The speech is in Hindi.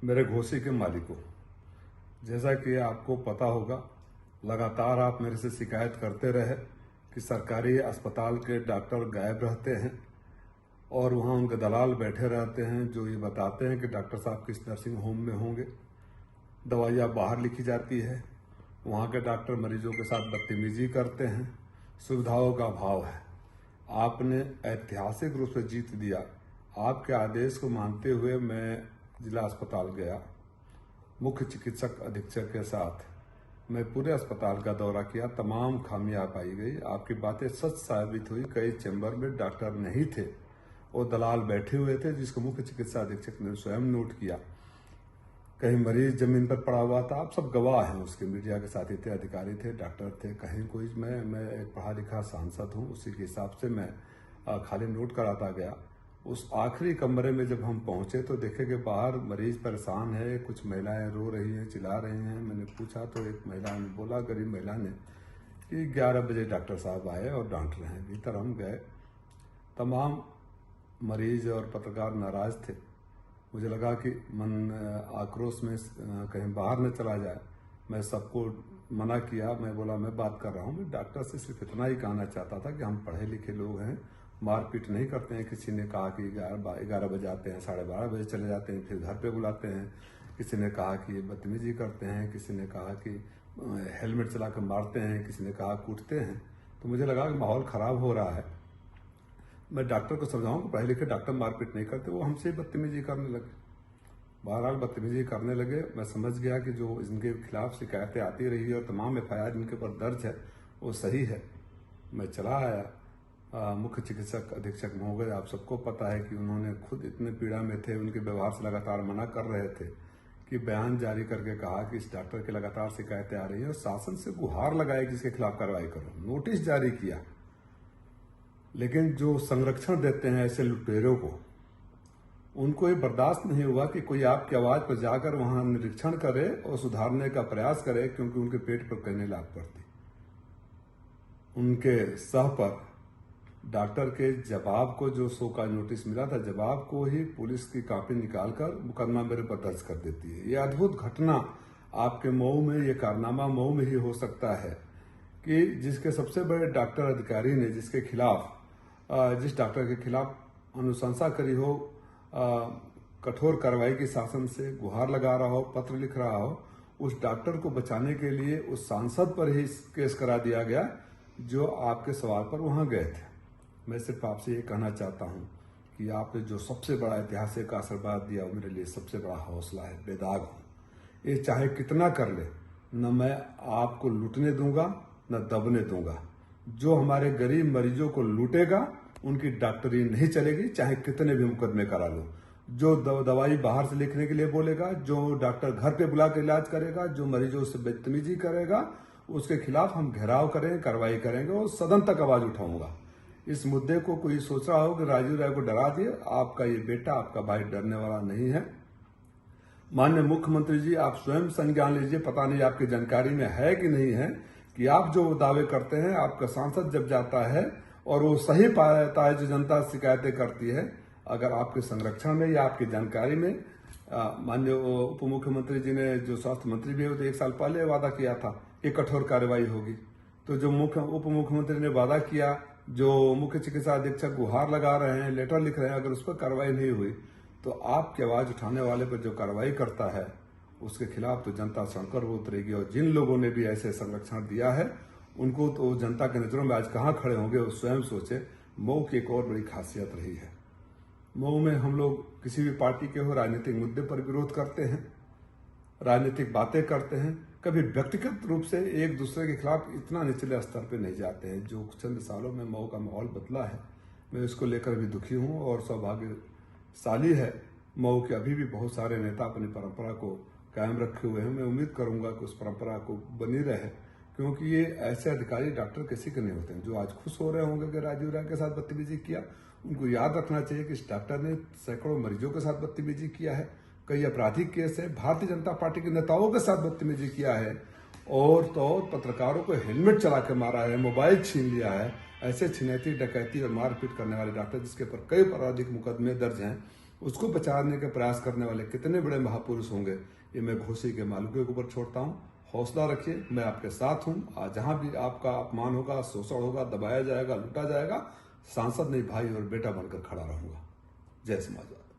मेरे घोंसी के मालिकों, जैसा कि आपको पता होगा, लगातार आप मेरे से शिकायत करते रहे कि सरकारी अस्पताल के डॉक्टर गायब रहते हैं और वहाँ उनके दलाल बैठे रहते हैं जो ये बताते हैं कि डॉक्टर साहब किस नर्सिंग होम में होंगे। दवाइयाँ बाहर लिखी जाती है, वहाँ के डॉक्टर मरीजों के साथ बदतमीजी करते हैं, सुविधाओं का अभाव है। आपने ऐतिहासिक रूप से जीत दिया। आपके आदेश को मानते हुए मैं जिला अस्पताल गया, मुख्य चिकित्सक अधीक्षक के साथ मैं पूरे अस्पताल का दौरा किया। तमाम खामियां पाई गई। आपकी बातें सच साबित हुई। कई चैम्बर में डॉक्टर नहीं थे और दलाल बैठे हुए थे, जिसको मुख्य चिकित्सा अधीक्षक ने स्वयं नोट किया। कहीं मरीज जमीन पर पड़ा हुआ था। आप सब गवाह हैं उसके, मीडिया के साथी थे, अधिकारी थे, डॉक्टर थे। कहीं कोई मैं एक पढ़ा लिखा सांसद हूं, उसी के हिसाब से मैं खाली नोट कराता गया। उस आखिरी कमरे में जब हम पहुंचे तो देखे कि बाहर मरीज परेशान है, कुछ महिलाएं रो रही हैं, चिल्ला रही हैं। मैंने पूछा तो एक महिला ने बोला, गरीब महिला ने, कि 11 बजे डॉक्टर साहब आए और डांट रहे हैं। भीतर हम गए, तमाम मरीज और पत्रकार नाराज थे। मुझे लगा कि मन आक्रोश में कहीं बाहर न चला जाए। मैं सबको मना किया। मैं बोला मैं बात कर रहा हूँ, मैं डॉक्टर से सिर्फ इतना ही कहना चाहता था कि हम पढ़े लिखे लोग हैं, मारपीट नहीं करते हैं। किसी ने कहा कि 11 बजे आते हैं, 12:30 बजे चले जाते हैं, फिर घर पे बुलाते हैं। किसी ने कहा कि ये बदतमीजी करते हैं, किसी ने कहा कि हेलमेट चला कर मारते हैं, किसी ने कहा कूटते हैं। तो मुझे लगा कि माहौल खराब हो रहा है। मैं डॉक्टर को समझाऊं कि पढ़े लिखे डॉक्टर मारपीट नहीं करते। वो हमसे बदतमीजी करने लगे, बहरहाल बदतमीजी करने लगे। मैं समझ गया कि जो इनके खिलाफ शिकायतें आती रही है और तमाम FIR इनके ऊपर दर्ज है वो सही है। मैं चला आया। मुख्य चिकित्सक अधीक्षक महोदय, आप सबको पता है कि उन्होंने खुद इतने पीड़ा में थे, उनके व्यवहार से लगातार मना कर रहे थे कि बयान जारी करके कहा कि इस डॉक्टर की लगातार शिकायतें आ रही हैं और शासन से गुहार लगाई कि इसके खिलाफ कार्रवाई करो। नोटिस जारी किया, लेकिन जो संरक्षण देते हैं ऐसे लुटेरों को, उनको ये बर्दाश्त नहीं हुआ कि कोई आपकी आवाज पर जाकर वहां निरीक्षण करे और सुधारने का प्रयास करे, क्योंकि उनके पेट पर कहने लाग पड़ती। उनके सह पर डॉक्टर के जवाब को, जो शो का नोटिस मिला था, जवाब को ही पुलिस की कॉपी निकालकर मुकदमा मेरे पर दर्ज कर देती है। ये अद्भुत घटना आपके मऊ में, ये कारनामा मऊ में ही हो सकता है कि जिसके सबसे बड़े डॉक्टर अधिकारी ने, जिसके खिलाफ, जिस डॉक्टर के खिलाफ अनुशंसा करी हो, कठोर कार्रवाई की शासन से गुहार लगा रहा हो, पत्र लिख रहा हो, उस डॉक्टर को बचाने के लिए उस सांसद पर ही केस करा दिया गया जो आपके सवाल पर वहां गए थे। मैं सिर्फ आपसे ये कहना चाहता हूं कि आपने जो सबसे बड़ा ऐतिहासिक आशीर्वाद दिया वो मेरे लिए सबसे बड़ा हौसला है। बेदाग हूं, ये चाहे कितना कर ले, न मैं आपको लूटने दूंगा न दबने दूंगा। जो हमारे गरीब मरीजों को लूटेगा उनकी डॉक्टरी नहीं चलेगी, चाहे कितने भी मुकदमे करा लो। जो दवाई बाहर से लिखने के लिए बोलेगा, जो डॉक्टर घर पे बुला कर इलाज करेगा, जो मरीजों से बदतमीजी करेगा, उसके खिलाफ हम घेराव करेंगे, कार्रवाई करेंगे और सदन तक आवाज उठाऊंगा। इस मुद्दे को कोई सोच रहा हो कि राजीव राय को डरा दिए, आपका ये बेटा, आपका भाई डरने वाला नहीं है। माननीय मुख्यमंत्री जी, आप स्वयं संज्ञान लीजिए। पता नहीं आपकी जानकारी में है कि नहीं है कि आप जो दावे करते हैं, आपका सांसद जब जाता है और वो सही पाता है जो जनता शिकायतें करती है, अगर आपके संरक्षण में या आपकी जानकारी में, माननीय उप मुख्यमंत्री जी ने, जो स्वास्थ्य मंत्री भी है, तो 1 साल पहले वादा किया था कि कठोर कार्रवाई होगी। तो जो उप मुख्यमंत्री ने वादा किया, जो मुख्य चिकित्सा अधीक्षक गुहार लगा रहे हैं, लेटर लिख रहे हैं, अगर उस पर कार्रवाई नहीं हुई तो आपकी आवाज उठाने वाले पर जो कार्रवाई करता है उसके खिलाफ तो जनता सड़कों पर उतरेगी। और जिन लोगों ने भी ऐसे संरक्षण दिया है उनको तो जनता के नजरों में आज कहां खड़े होंगे वो स्वयं सोचे। मऊ की एक और बड़ी खासियत रही है, मऊ में हम लोग किसी भी पार्टी के हो, राजनीतिक मुद्दे पर विरोध करते हैं, राजनीतिक बातें करते हैं, कभी व्यक्तिगत रूप से एक दूसरे के खिलाफ इतना निचले स्तर पर नहीं जाते हैं। जो चंद सालों में मऊ का माहौल बदला है, मैं इसको लेकर भी दुखी हूं और सौभाग्यशाली है मऊ के अभी भी बहुत सारे नेता अपनी परंपरा को कायम रखे हुए हैं। मैं उम्मीद करूंगा कि उस परंपरा को बनी रहे, क्योंकि ये ऐसे अधिकारी डॉक्टर किसी के नहीं होते हैं। जो आज खुश हो रहे होंगे कि राजीव राय के साथ बदतमीजी किया, उनको याद रखना चाहिए कि इस डॉक्टर ने सैकड़ों मरीजों के साथ बदतमीजी किया है, कई आपराधिक केस है, भारतीय जनता पार्टी के नेताओं के साथ बदतमीजी किया है, और तो पत्रकारों को हेलमेट चला के मारा है, मोबाइल छीन लिया है। ऐसे छिनैती, डकैती और मारपीट करने वाले डॉक्टर, जिसके ऊपर कई आपराधिक मुकदमे दर्ज हैं, उसको बचाने के प्रयास करने वाले कितने बड़े महापुरुष होंगे, ये मैं घोसी के मालिकों के ऊपर छोड़ता हूँ। हौसला रखिए, मैं आपके साथ हूँ। आज जहां भी आपका अपमान होगा, शोषण होगा, दबाया जाएगा, लूटा जाएगा, सांसद नहीं भाई और बेटा बनकर खड़ा रहूंगा। जय समाजवाद।